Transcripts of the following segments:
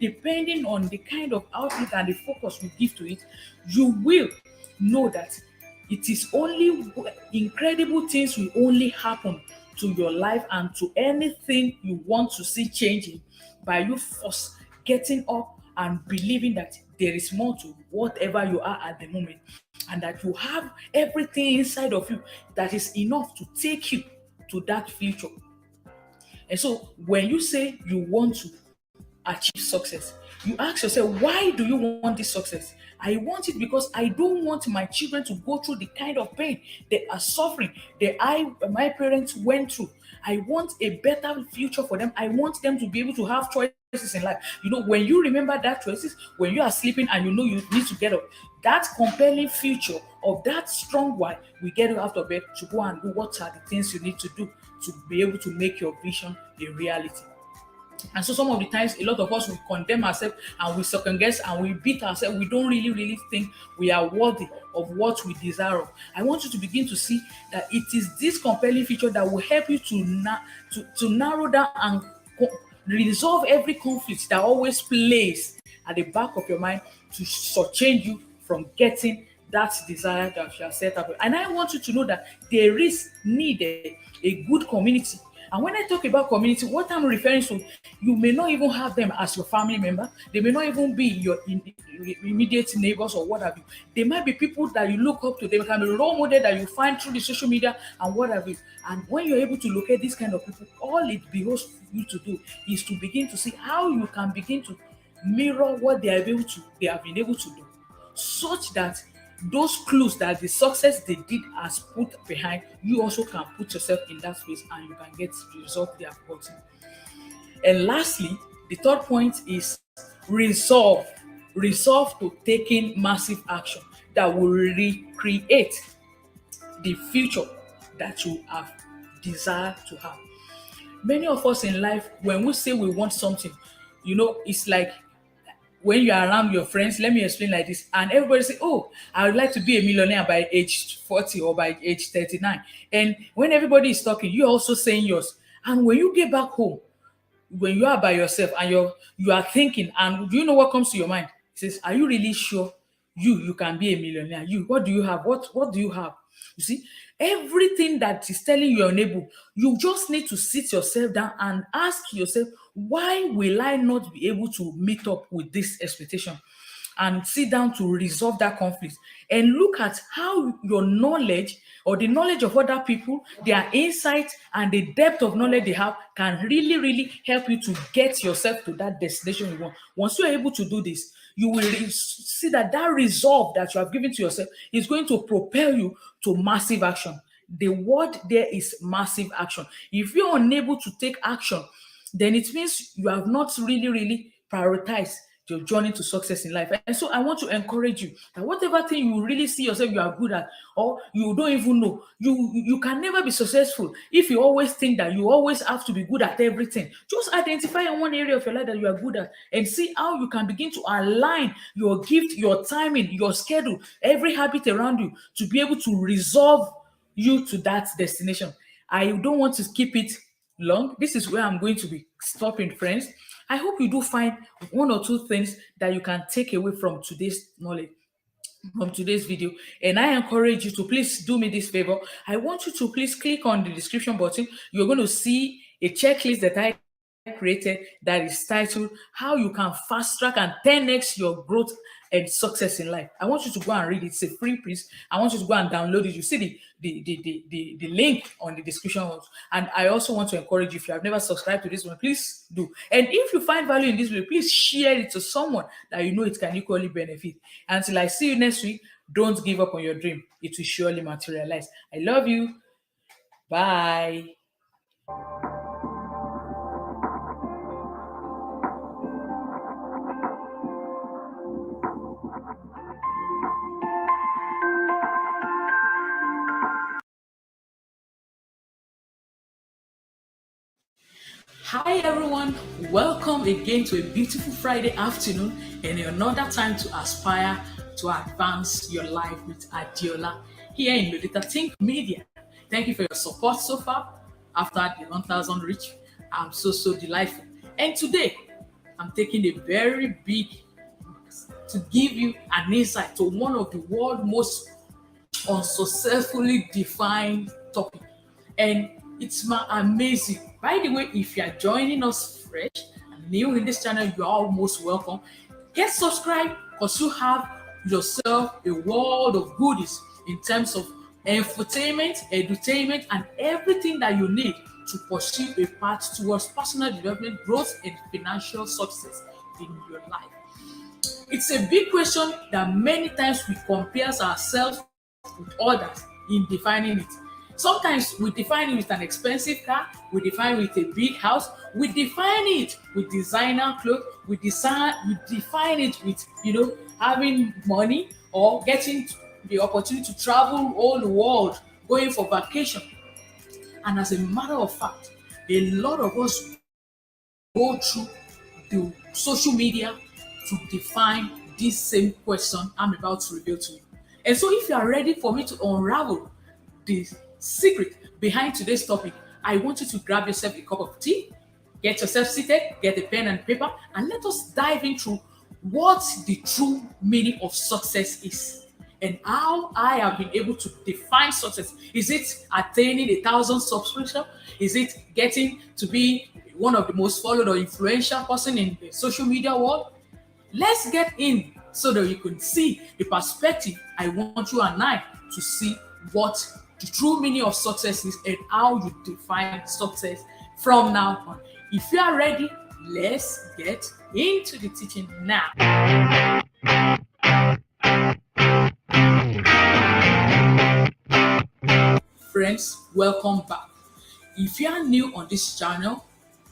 depending on the kind of outlook and the focus you give to it, you will know that it is only incredible things will only happen to your life and to anything you want to see changing by you first getting up and believing that there is more to whatever you are at the moment, and that you have everything inside of you that is enough to take you to that future. And so when you say you want to achieve success, you ask yourself, why do you want this success? I want it because I don't want my children to go through the kind of pain they are suffering that my parents went through. I want a better future for them. I want them to be able to have choices in life. When you remember that choices, when you are sleeping and you know you need to get up, that compelling future of that strong why will get you out of bed to go and do what are the things you need to do to be able to make your vision a reality. And so some of the times, a lot of us will condemn ourselves and we second guess and we beat ourselves. We don't really, really think we are worthy of what we desire of. I want you to begin to see that it is this compelling feature that will help you to narrow down and resolve every conflict that always plays at the back of your mind to change you from getting that desire that you have set up. And I want you to know that there is needed a good community. And when I talk about community, what I'm referring to, you may not even have them as your family member. They may not even be your immediate neighbors or what have you. They might be people that you look up to. They can be role model that you find through the social media and what have you. And when you're able to locate these kind of people, all it behoves you to do is to begin to see how you can begin to mirror what they have been able to do, such that those clues that the success they did has put behind, you also can put yourself in that space and you can get the result they have gotten. And lastly, the third point is resolve. Resolve to taking massive action that will recreate the future that you have desired to have. Many of us in life, when we say we want something, it's like when you are around your friends, let me explain like this, and everybody say, oh, I would like to be a millionaire by age 40 or by age 39. And when everybody is talking, you're also saying yours. And when you get back home, when you are by yourself and you are thinking, and do you know what comes to your mind? It says, are you really sure you can be a millionaire? What do you have? What do you have? You see, everything that is telling you you're unable, you just need to sit yourself down and ask yourself, why will I not be able to meet up with this expectation? And sit down to resolve that conflict and look at how your knowledge or the knowledge of other people, their insight and the depth of knowledge they have can really, really help you to get yourself to that destination you want. Once you're able to do this, you will see that resolve that you have given to yourself is going to propel you to massive action. The word there is massive action. If you're unable to take action, then it means you have not really, really prioritized your journey to success in life. And so I want to encourage you that whatever thing you really see yourself you are good at, or you don't even know, you can never be successful if you always think that you always have to be good at everything. Just identify in one area of your life that you are good at and see how you can begin to align your gift, your timing, your schedule, every habit around you to be able to resolve you to that destination. I don't want to keep it long. This is where I'm going to be stopping, friends. I hope you do find one or two things that you can take away from today's knowledge, from today's video. And I encourage you to please do me this favor. I want you to please click on the description button. You're going to see a checklist that I created that is titled How You Can Fast Track and 10x Your Growth and Success in Life. I want you to go and read it. It's a free piece. I want you to go and download it. You see the link on the description box. And I also want to encourage you, if you have never subscribed to this one, please do. And if you find value in this video, please share it to someone that you know it can equally benefit. Until I see you next week, don't give up on your dream. It will surely materialize. I love you. Bye. Hi everyone, welcome again to a beautiful Friday afternoon and another time to aspire to advance your life with Adiola here in Lolita Think Media. Thank you for your support so far after the 1,000 reach. I'm so delightful. And today, I'm taking a very big to give you an insight to one of the world's most unsuccessfully defined topic. And it's amazing. By the way, if you are joining us fresh and new in this channel, you are almost welcome. Get subscribed because you have yourself a world of goodies in terms of infotainment, edutainment, and everything that you need to pursue a path towards personal development, growth, and financial success in your life. It's a big question that many times we compare ourselves with others in defining it. Sometimes we define it with an expensive car, we define it with a big house, we define it with designer clothes, we define it with having money or getting the opportunity to travel all the world, going for vacation. And as a matter of fact, a lot of us go through the social media to define this same question I'm about to reveal to you. And so if you are ready for me to unravel the secret behind today's topic, I want you to grab yourself a cup of tea, get yourself seated, get a pen and paper, and let us dive into what the true meaning of success is and how I have been able to define success. Is it attaining 1,000 subscriptions? Is it getting to be one of the most followed or influential person in the social media world? Let's get in so that you can see the perspective I want you and I to see what the true meaning of success is and how you define success from now on. If you are ready, let's get into the teaching now. Friends, welcome back. If you are new on this channel,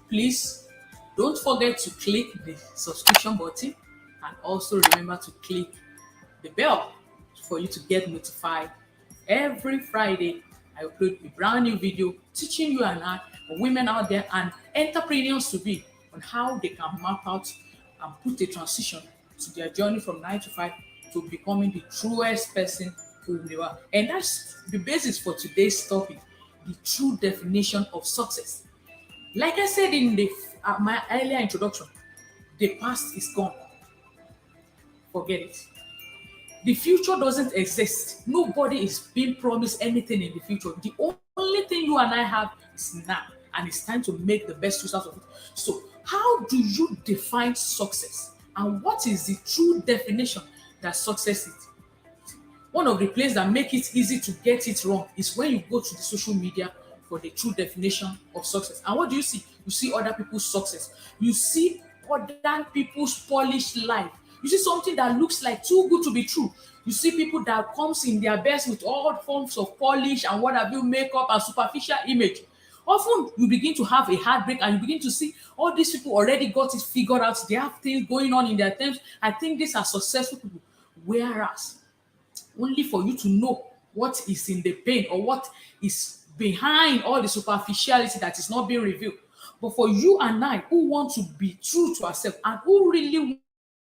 please don't forget to click the subscription button and also remember to click the bell for you to get notified. Every Friday, I upload a brand new video teaching you and I, women out there and entrepreneurs to be, on how they can map out and put a transition to their journey from 9 to 5 to becoming the truest person who they are. And that's the basis for today's topic, the true definition of success. Like I said in my earlier introduction, the past is gone. Forget it. The future doesn't exist. Nobody is being promised anything in the future. The only thing you and I have is now, and it's time to make the best use out of it. So, how do you define success? And what is the true definition that success is? One of the places that make it easy to get it wrong is when you go to the social media for the true definition of success. And what do you see? You see other people's success. You see other people's polished life. You see something that looks like too good to be true. You see people that comes in their best with all forms of polish and what have you, makeup and superficial image. Often you begin to have a heartbreak and you begin to see all these people already got it figured out. They have things going on in their terms. I think these are successful people. Whereas only for you to know what is in the pain or what is behind all the superficiality that is not being revealed. But for you and I who want to be true to ourselves and who really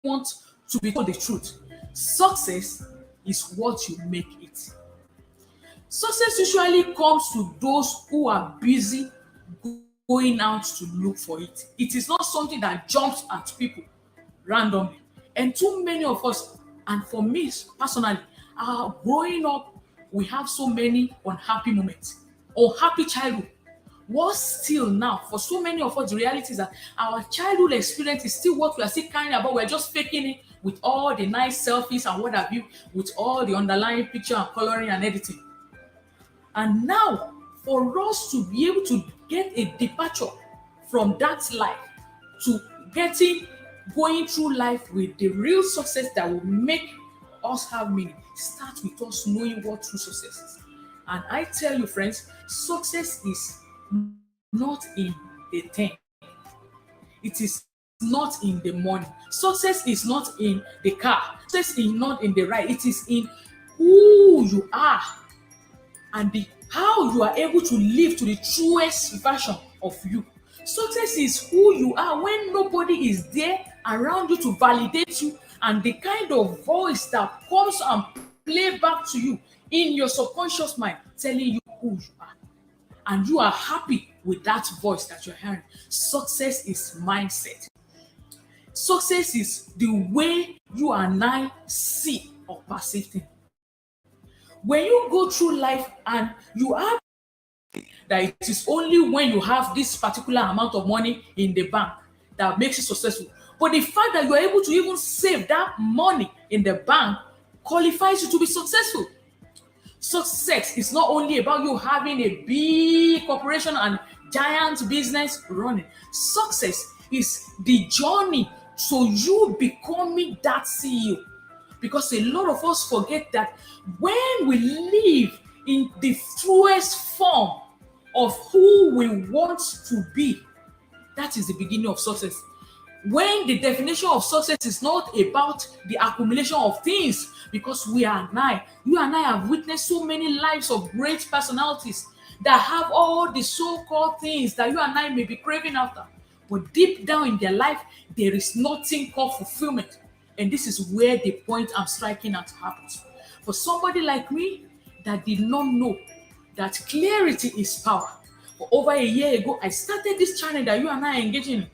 want to be told the truth, success is what you make it. Success usually comes to those who are busy going out to look for it. It is not something that jumps at people randomly. And too many of us, and for me personally, growing up, we have so many unhappy moments, unhappy childhood. Worse still now, for so many of us, the reality is that our childhood experience is still what we are still carrying about. We're just faking it with all the nice selfies and what have you, with all the underlying picture and coloring and editing. And now, for us to be able to get a departure from that life to going through life with the real success that will make us have meaning, start with us knowing what true success is. And I tell you, friends, success is not in the thing. It is not in the money. Success is not in the car. Success is not in the ride. It is in who you are and how you are able to live to the truest version of you. Success is who you are when nobody is there around you to validate you, and the kind of voice that comes and play back to you in your subconscious mind telling you who you are. And you are happy with that voice that you're hearing. Success is mindset. Success is the way you and I see or perceive things. When you go through life and you have that it is only when you have this particular amount of money in the bank that makes you successful. But the fact that you are able to even save that money in the bank qualifies you to be successful. Success is not only about you having a big corporation and giant business running. Success is the journey to you becoming that CEO. Because a lot of us forget that when we live in the truest form of who we want to be, that is the beginning of success. When the definition of success is not about the accumulation of things, because you and I have witnessed so many lives of great personalities that have all the so-called things that you and I may be craving after. But deep down in their life, there is nothing called fulfillment. And this is where the point I'm striking at happens. For somebody like me that did not know that clarity is power. For over a year ago, I started this channel that you and I are engaging in.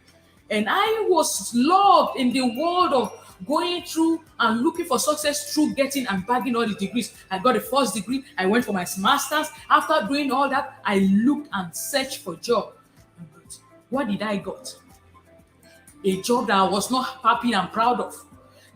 And I was loved in the world of going through and looking for success through getting and bagging all the degrees. I got a first degree. I went for my master's. After doing all that, I looked and searched for a job. But what did I got? A job that I was not happy and proud of,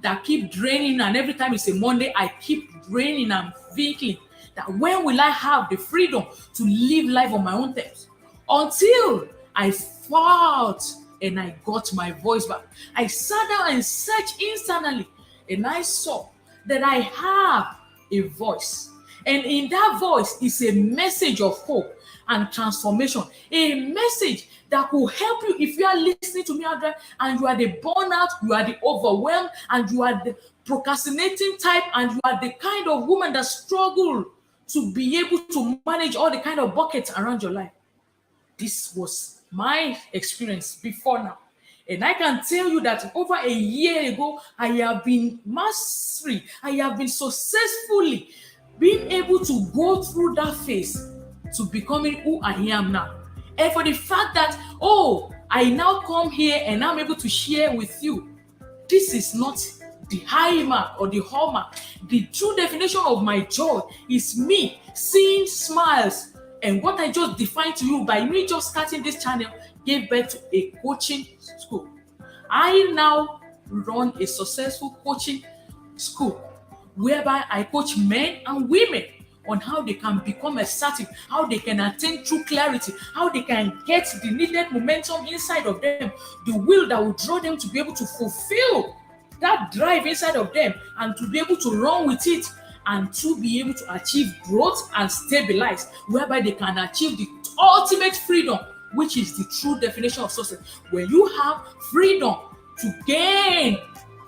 that keep draining, and every time it's a Monday, I keep draining and thinking that when will I have the freedom to live life on my own terms? Until I fought and I got my voice back. I sat down and searched internally, and I saw that I have a voice. And in that voice is a message of hope and transformation, a message that will help you if you are listening to me out there and you are the burnout, you are the overwhelmed, and you are the procrastinating type, and you are the kind of woman that struggle to be able to manage all the kind of buckets around your life. This was my experience before now. And I can tell you that over a year ago, I have been mastery. I have been successfully being able to go through that phase to becoming who I am now. And for the fact that, I now come here and I'm able to share with you, this is not the high mark or the hallmark. The true definition of my joy is me seeing smiles. And what I just defined to you by me just starting this channel gave birth to a coaching school. I now run a successful coaching school whereby I coach men and women on how they can become assertive, how they can attain true clarity, how they can get the needed momentum inside of them, the will that will draw them to be able to fulfill that drive inside of them and to be able to run with it and to be able to achieve growth and stabilize, whereby they can achieve the ultimate freedom, which is the true definition of success. When you have freedom to gain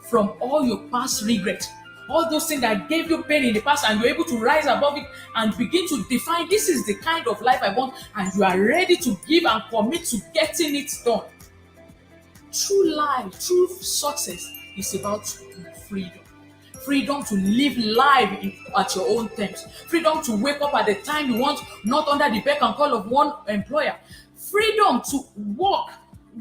from all your past regrets, all those things that gave you pain in the past, and you're able to rise above it and begin to define, this is the kind of life I want, and you are ready to give and commit to getting it done. True life, true success is about freedom. Freedom to live life at your own terms. Freedom to wake up at the time you want, not under the beck and call of one employer. Freedom to walk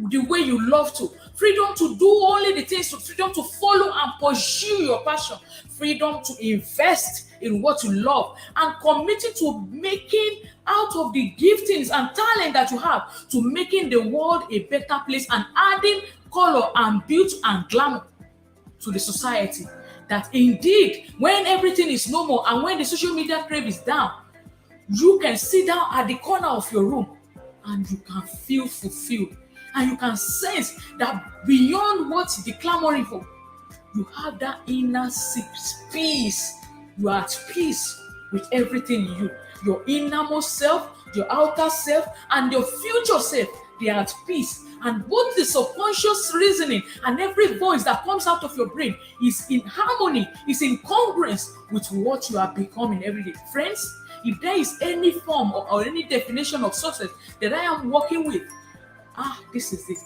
the way you love to. Freedom to do only the things, freedom to follow and pursue your passion. Freedom to invest in what you love and committing to making out of the giftings and talent that you have to making the world a better place and adding color and beauty and glamour to the society. That indeed, when everything is normal and when the social media crave is down, you can sit down at the corner of your room and you can feel fulfilled. And you can sense that beyond what the clamoring for, you have that inner peace. You are at peace with everything in you. Your innermost self, your outer self, and your future self, they are at peace. And both the subconscious reasoning and every voice that comes out of your brain is in harmony, is in congruence with what you are becoming every day. Friends, if there is any form or any definition of success that I am working with, this is it.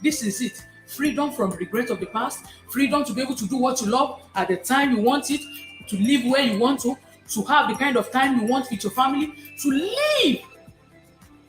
This is it. Freedom from regret of the past, freedom to be able to do what you love at the time you want it, to live where you want to have the kind of time you want with your family, to live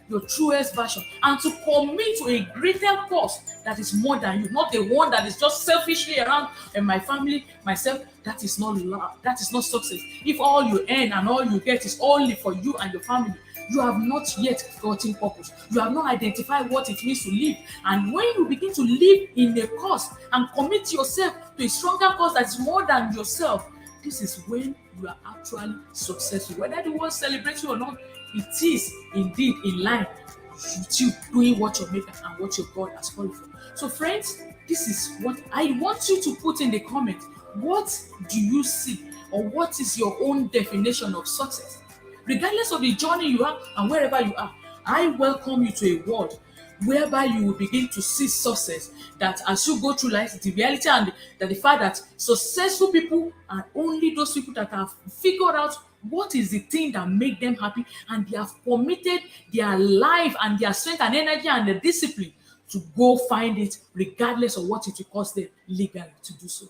your truest version, and to commit to a greater cause that is more than you, not the one that is just selfishly around and my family, myself. That is not love. That is not success. If all you earn and all you get is only for you and your family, you have not yet gotten purpose. You have not identified what it means to live. And when you begin to live in a cause and commit yourself to a stronger cause that is more than yourself, this is when you are actually successful. Whether the world celebrates you or not, it is indeed in line with you doing what your maker and what your God has called you for. So, friends, this is what I want you to put in the comments. What do you see, or what is your own definition of success? Regardless of the journey you are and wherever you are, I welcome you to a world whereby you will begin to see success. That as you go through life, the reality and the fact that successful people are only those people that have figured out what is the thing that make them happy, and they have committed their life and their strength and energy and the discipline to go find it, regardless of what it will cost them legally to do so.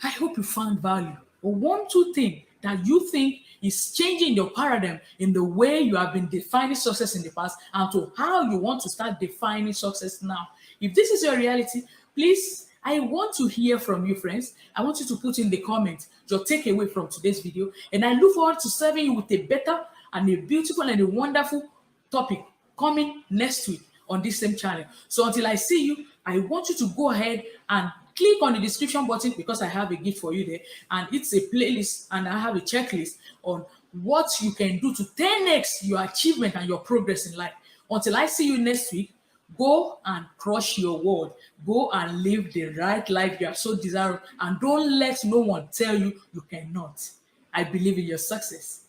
I hope you found value. But one, two thing that you think is changing your paradigm in the way you have been defining success in the past and to how you want to start defining success now. If this is your reality, please, I want to hear from you, friends. I want you to put in the comments your takeaway from today's video. And I look forward to serving you with a better and a beautiful and a wonderful topic coming next week on this same channel. So until I see you, I want you to go ahead and click on the description button, because I have a gift for you there, and it's a playlist and I have a checklist on what you can do to 10x your achievement and your progress in life. Until I see you next week, go and crush your world. Go and live the right life you are so desirous, and don't let no one tell you you cannot. I believe in your success.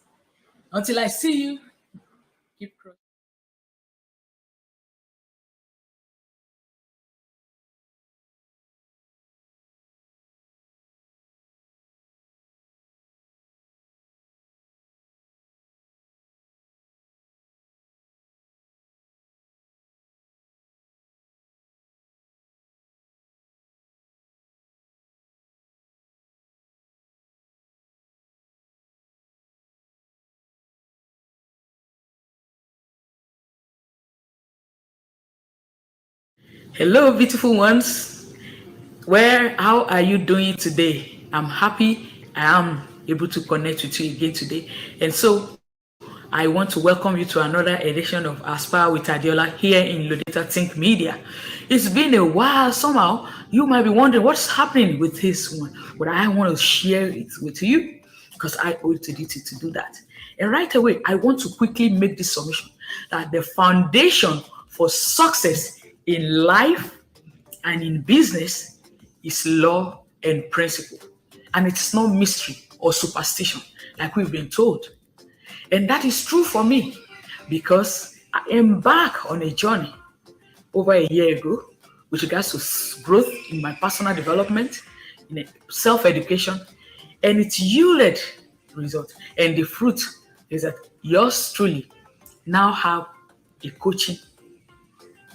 Until I see you, keep crushing. Hello, beautiful ones. How are you doing today? I'm happy I am able to connect with you again today. And so I want to welcome you to another edition of Aspire with Adiola here in Lodita Think Media. It's been a while. Somehow you might be wondering what's happening with this one, but I want to share it with you because I owe it to duty to do that. And right away, I want to quickly make this submission that the foundation for success in life and in business is law and principle. And it's not mystery or superstition like we've been told. And that is true for me because I embarked on a journey over a year ago with regards to growth in my personal development, in self-education, and it yielded results. And the fruit is that yours truly now have a coaching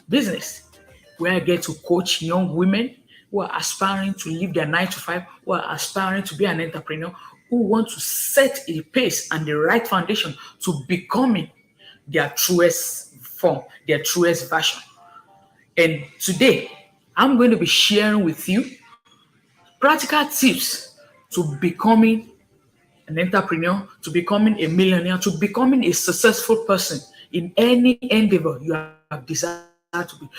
business where I get to coach young women who are aspiring to live their 9 to 5, who are aspiring to be an entrepreneur, who want to set a pace and the right foundation to becoming their truest form, their truest version. And today, I'm going to be sharing with you practical tips to becoming an entrepreneur, to becoming a millionaire, to becoming a successful person in any endeavor you have desired to be.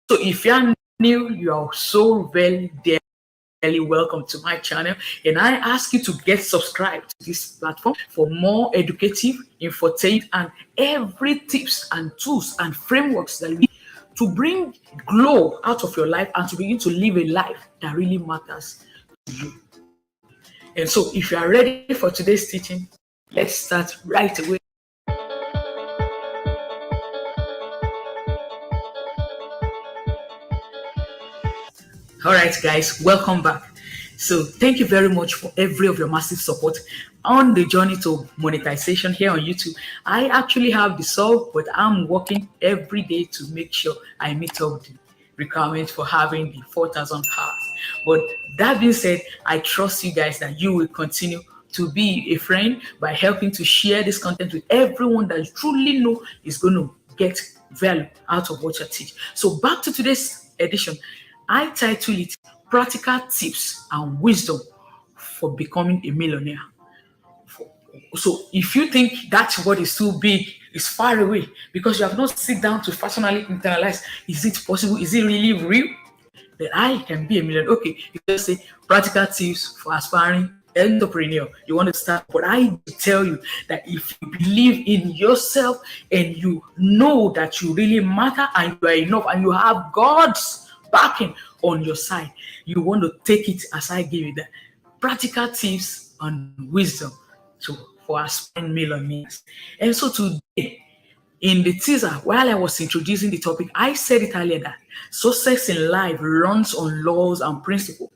So if you're new, you are so very dearly welcome to my channel, and I ask you to get subscribed to this platform for more educative, informative, and every tips and tools and frameworks that we to bring glow out of your life and to begin to live a life that really matters to you. And so if you are ready for today's teaching, let's start right away. All right, guys, welcome back. So thank you very much for every of your massive support on the journey to monetization here on YouTube. I actually have the solve, but I'm working every day to make sure I meet up the requirements for having the 4,000 hours. But that being said, I trust you guys that you will continue to be a friend by helping to share this content with everyone that you truly know is going to get value out of what you teach. So back to today's edition, I title it Practical Tips and Wisdom for Becoming a Millionaire. So if you think that word is too big, it's far away because you have not sit down to personally internalize, is it possible? Is it really real that I can be a millionaire? Okay, you just say practical tips for aspiring entrepreneur. You want to start, but I tell you that if you believe in yourself and you know that you really matter and you are enough and you have God's backing on your side, you want to take it as I give you that practical tips and wisdom for aspiring millionaires. And so today, in the teaser, while I was introducing the topic, I said it earlier that success in life runs on laws and principles.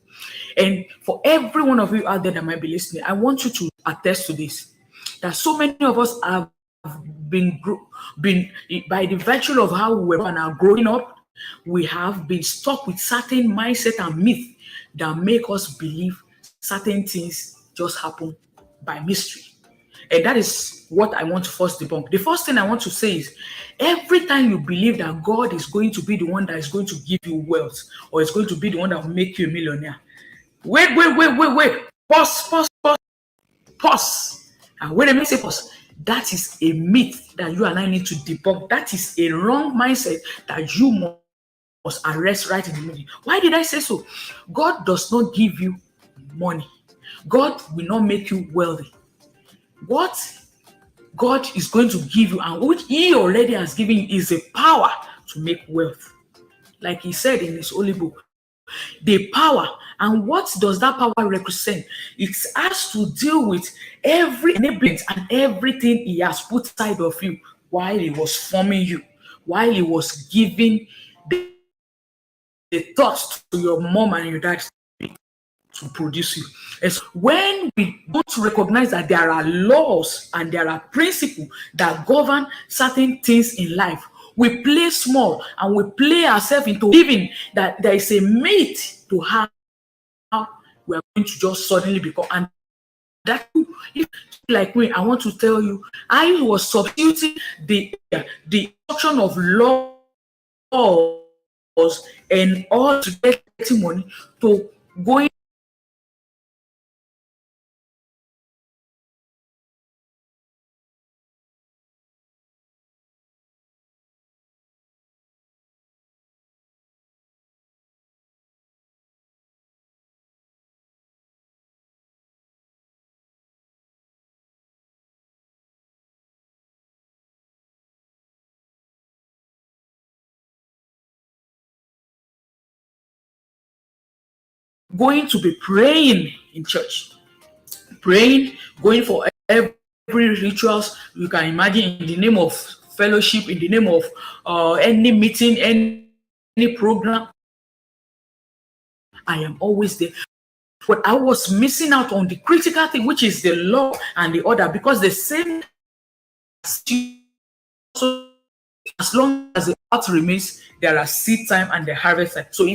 And for every one of you out there that might be listening, I want you to attest to this, that so many of us have been by the virtue of how we were and are growing up, we have been stuck with certain mindset and myth that make us believe certain things just happen by mystery. And that is what I want to first debunk. The first thing I want to say is every time you believe that God is going to be the one that is going to give you wealth or is going to be the one that will make you a millionaire, wait. Pause. And when I say pause, that is a myth that you and I need to debunk. That is a wrong mindset that you must arrest right in the middle. Why did I say so? God does not give you money. God will not make you wealthy. What God is going to give you and which He already has given you is a power to make wealth. Like He said in His holy book, the power. And what does that power represent? It has to deal with every enablement and everything He has put inside of you while He was forming you, while He was giving the thoughts to your mom and your dad to produce you. And so when we don't recognize that there are laws and there are principles that govern certain things in life, we play small and we play ourselves into believing that there is a myth to how we are going to just suddenly become. And that, if like me, I want to tell you, I was substituting the instruction of laws and all to getting money to going to be praying in church, praying, going for every rituals you can imagine in the name of fellowship, in the name of any meeting, any program. I am always there. But I was missing out on the critical thing, which is the law and the order, because the same as long as the earth remains, there are seed time and the harvest time. So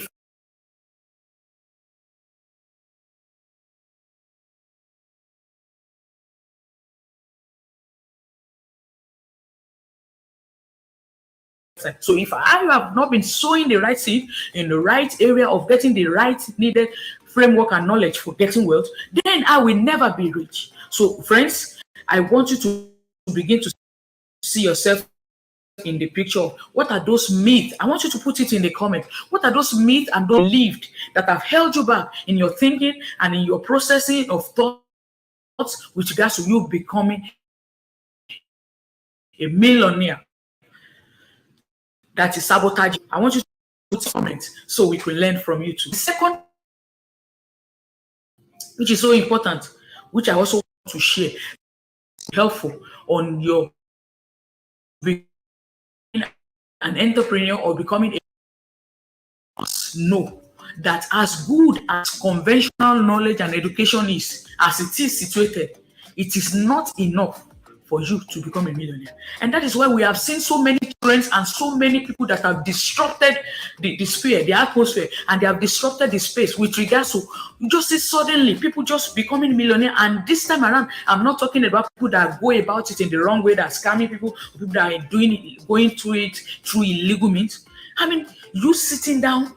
if I have not been sowing the right seed in the right area of getting the right needed framework and knowledge for getting wealth, then I will never be rich. So friends, I want you to begin to see yourself in the picture of what are those myths. I want you to put it in the comment. What are those myths and those beliefs that have held you back in your thinking and in your processing of thoughts with regards to you becoming a millionaire? That is sabotaging. I want you to put comments so we can learn from you too. The second, which is so important, which I also want to share, helpful on your becoming an entrepreneur or becoming a know that as good as conventional knowledge and education is, as it is situated, it is not enough for you to become a millionaire. And that is why we have seen so many friends and so many people that have disrupted the sphere, the atmosphere, and they have disrupted the space with regards to, you just see suddenly people just becoming millionaire. And this time around, I'm not talking about people that go about it in the wrong way, that scamming people that are going through it through illegal means. I mean, you sitting down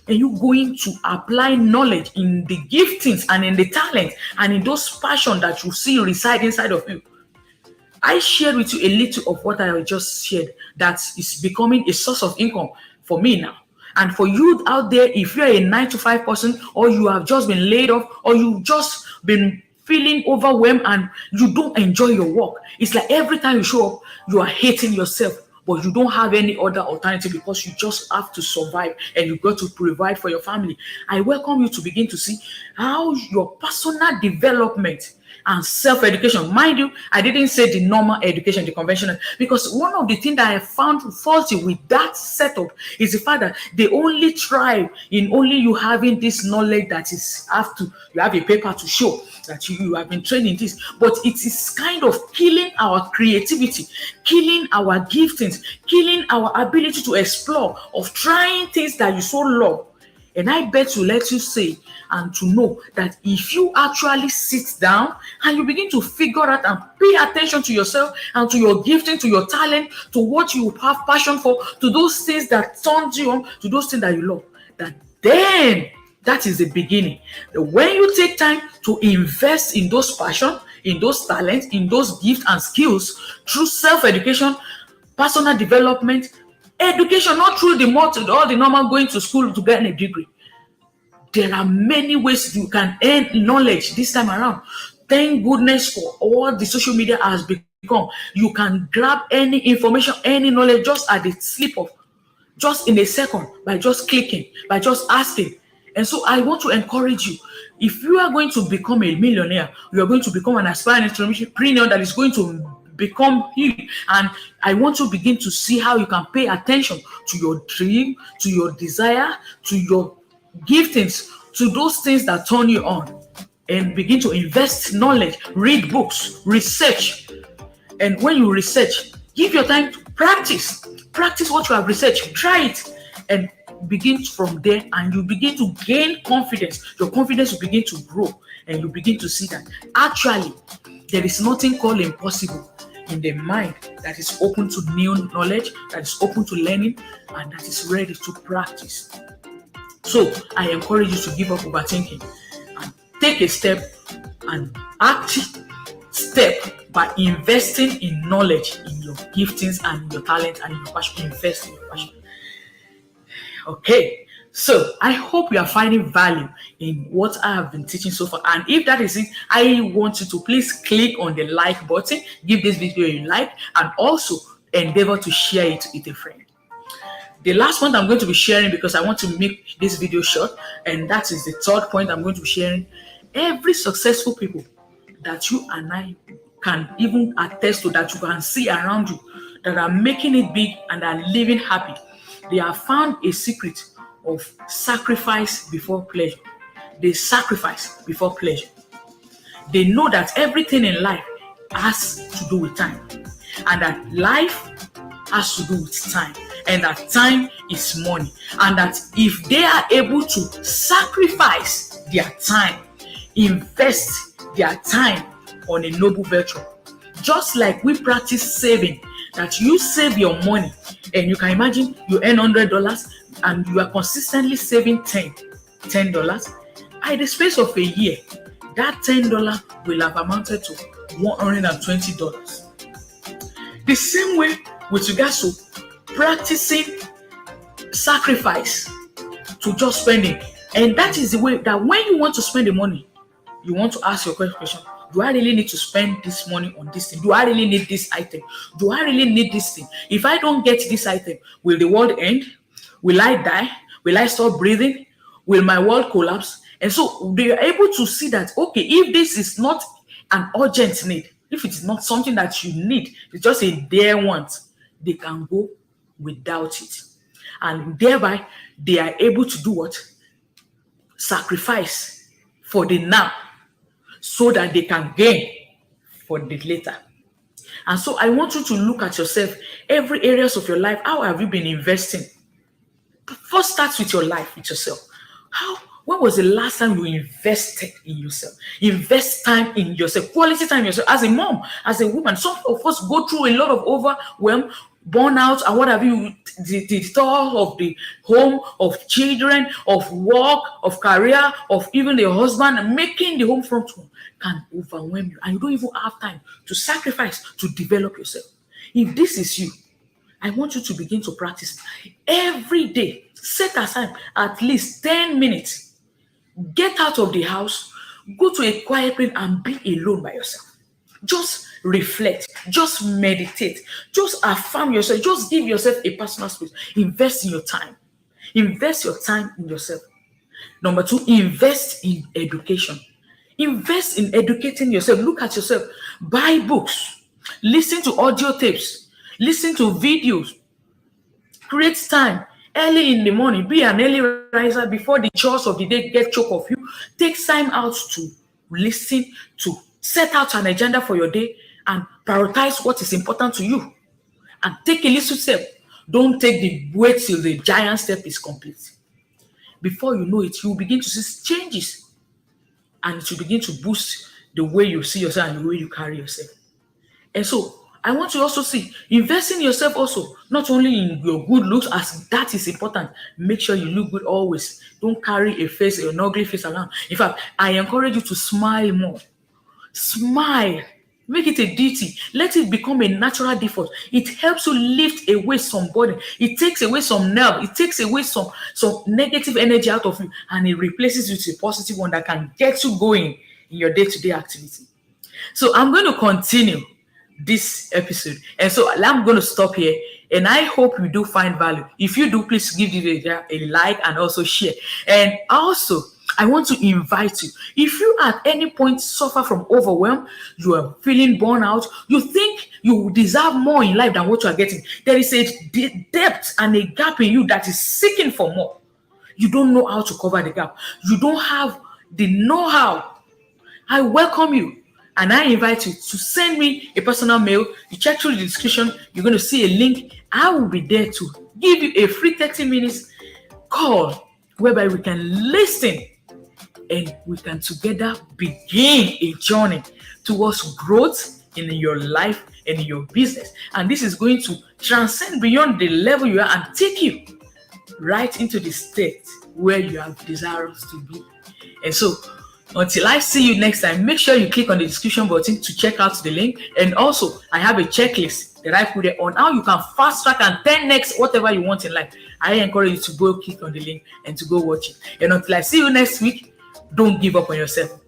and you going to apply knowledge in the giftings and in the talent and in those passion that you see reside inside of you. I shared with you a little of what I just shared that is becoming a source of income for me now. And for you out there, if you're a 9 to 5 person, or you have just been laid off, or you've just been feeling overwhelmed and you don't enjoy your work, it's like every time you show up, you are hating yourself, but you don't have any other alternative because you just have to survive and you got to provide for your family. I welcome you to begin to see how your personal development and self-education. Mind you, I didn't say the normal education, the conventional, because one of the things that I found faulty with that setup is the fact that they only thrive in only you having this knowledge that is you have a paper to show that you have been trained in this, but it is kind of killing our creativity, killing our giftings, killing our ability to explore, of trying things that you so love. And I bet to let you say and to know that if you actually sit down and you begin to figure out and pay attention to yourself and to your gifting, to your talent, to what you have passion for, to those things that turns you on, to those things that you love, then that is the beginning. When you take time to invest in those passion, in those talents, in those gifts and skills through self-education, personal development, education, not through all the normal going to school to get a degree. There are many ways you can earn knowledge this time around. Thank goodness for all the social media has become. You can grab any information, any knowledge just at the slip of, just in a second, by just clicking, by just asking. And so I want to encourage you. If you are going to become a millionaire, you are going to become an aspiring entrepreneur that is going to become you. And I want to begin to see how you can pay attention to your dream, to your desire, to your giftings, to those things that turn you on, and begin to invest knowledge, read books, research. And when you research, give your time to practice what you have researched, try it, and begin from there, and you begin to gain confidence. Your confidence will begin to grow, and you begin to see that actually there is nothing called impossible in the mind that is open to new knowledge, that is open to learning, and that is ready to practice. So I encourage you to give up overthinking and take a step, and active step, by investing in knowledge, in your giftings and in your talent and in your passion. Invest in your passion. Okay, so I hope you are finding value in what I have been teaching so far. And if that is it, I want you to please click on the like button, give this video a like, and also endeavor to share it with a friend. The last point I'm going to be sharing, because I want to make this video short, and that is the third point I'm going to be sharing. Every successful people that you and I can even attest to, that you can see around you, that are making it big and are living happy, they have found a secret of sacrifice before pleasure. They sacrifice before pleasure. They know that everything in life has to do with time, and that life has to do with time, and that time is money, and that if they are able to sacrifice their time, invest their time on a noble virtue, just like we practice saving, that you save your money, and you can imagine you earn $100 and you are consistently saving $10. By the space of a year, that $10 will have amounted to $120. The same way with regards to practicing sacrifice to just spending. And that is the way that when you want to spend the money, you want to ask your question: do I really need to spend this money on this thing? Do I really need this item? Do I really need this thing? If I don't get this item, will the world end? Will I die? Will I stop breathing? Will my world collapse? And so they are able to see that, okay, if this is not an urgent need, if it is not something that you need, it's just a dare want, they can go without it. And thereby, they are able to do what? Sacrifice for the now, so that they can gain for the later. And so I want you to look at yourself, every areas of your life. How have you been investing? First, start with your life, with yourself. How? When was the last time you invested in yourself? Invest time in yourself, quality time in yourself. As a mom, as a woman, some of us go through a lot of overwhelm, burnout, and what have you. The thought of the home, of children, of work, of career, of even the husband, making the home front home can overwhelm you, and you don't even have time to sacrifice to develop yourself. If this is you, I want you to begin to practice every day. Set aside at least 10 minutes. Get out of the house, go to a quiet place and be alone by yourself. Just reflect, just meditate, just affirm yourself, just give yourself a personal space. Invest in your time. Invest your time in yourself. Number two, invest in education. Invest in educating yourself. Look at yourself. Buy books. Listen to audio tapes. Listen to videos. Create time early in the morning. Be an early riser before the chores of the day get choke of you. Take time out to listen, to set out an agenda for your day and prioritize what is important to you. And take a little step. Don't take the wait till the giant step is complete. Before you know it, you will begin to see changes, and it will begin to boost the way you see yourself and the way you carry yourself. And so I want to also see, invest in yourself also, not only in your good looks, as that is important. Make sure you look good always. Don't carry a face, an ugly face around. In fact, I encourage you to smile more. Smile. Make it a duty. Let it become a natural default. It helps you lift away some burden. It takes away some nerve. It takes away some negative energy out of you, and it replaces it with a positive one that can get you going in your day-to-day activity. So I'm going to continue this episode, and so I'm going to stop here, and I hope you do find value. If you do, please give the video a like and also share. And also, I want to invite you, if you at any point suffer from overwhelm, you are feeling burnout, you think you deserve more in life than what you are getting, there is a depth and a gap in you that is seeking for more. You don't know how to cover the gap. You don't have the know-how. I welcome you, and I invite you to send me a personal mail. You check through the description, you're going to see a link. I will be there to give you a free 30 minutes call whereby we can listen and we can together begin a journey towards growth in your life and in your business. And this is going to transcend beyond the level you are and take you right into the state where you are desirous to be. And so, until I see you next time, make sure you click on the description button to check out the link. And also, I have a checklist that I put there on how you can fast track and 10x whatever you want in life. I encourage you to go click on the link and to go watch it. And until I see you next week, don't give up on yourself.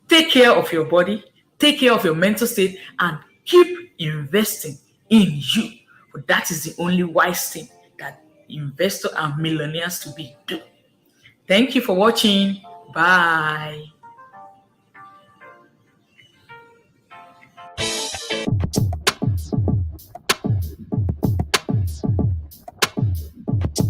Take care of your body, take care of your mental state, and keep investing in you. But that is the only wise thing that investors and millionaires to be do. Thank you for watching. Bye.